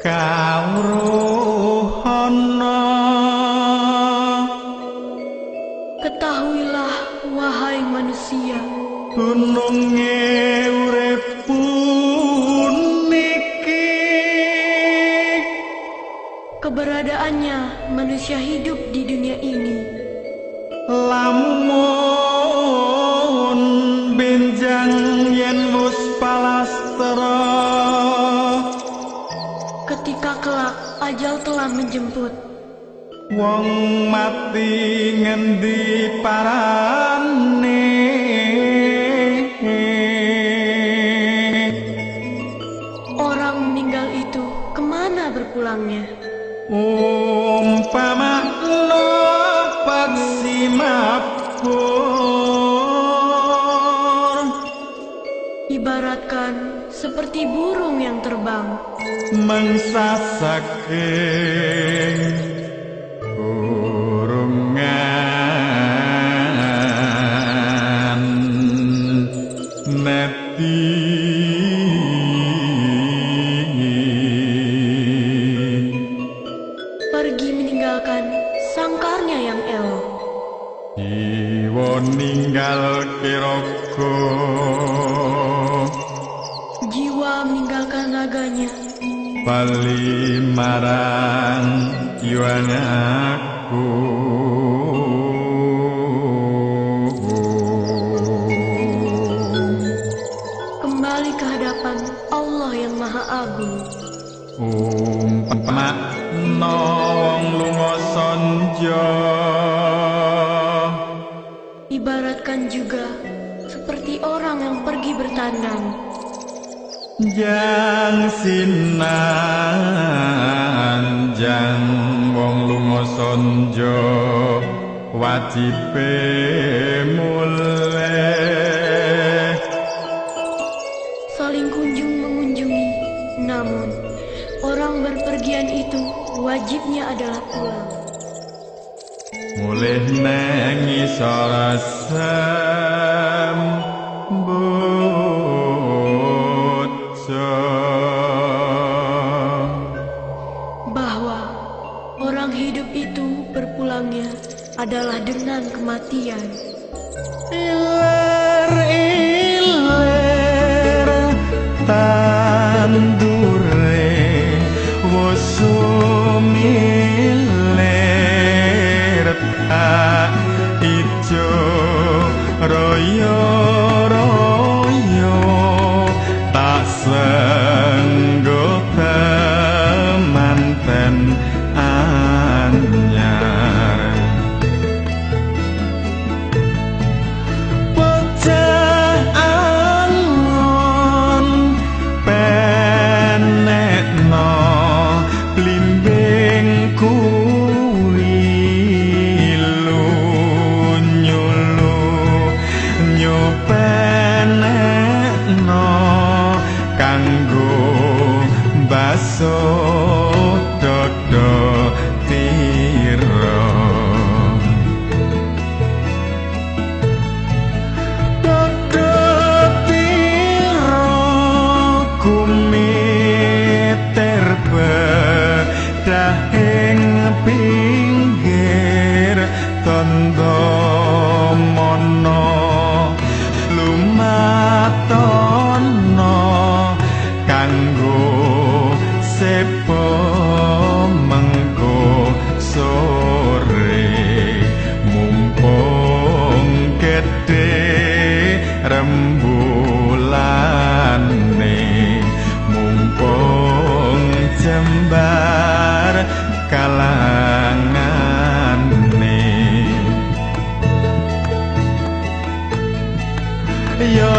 kawruhana. Ketahuilah wahai manusia, Gununge urip puniki, keberadaannya manusia hidup di dunia ini. lamun benjang yen wis palastra, Ketika kelak ajal telah menjemput, wong mati ngendi parane. orang meninggal itu kemana berpulangnya? Umpama paksi mabur, Ibaratkan seperti burung yang terbang, mangsa saking kurungan nepi. pergi meninggalkan sangkarnya yang elok. Jiwa ninggal kiraga, Jiwa meninggalkan raganya, bali marang yuanaku. kembali ke hadapan Allah yang Maha Agung. Umpama wong lunga sonjo, Ibaratkan juga seperti orang yang pergi bertandang, jang sinanjang wong lunga sonjo wajibe muleh. saling kunjung mengunjungi. Namun, orang berpergian itu wajibnya adalah pulang. Mulih nang isor sembutso, Bahwa orang hidup itu berpulangnya adalah dengan kematian. iler-iler tandure wosumiler tak ijo royo-royo tak senggo temanten anyar. Bocah angon penekno blimbing kuwi lunyulu nyupenekno kanggo baso dodo tira. Dahing pinggir tondo mono lumatono kanggo sepo mengko sore mumpung gede rembulane mumpung jembar kalangane. Ya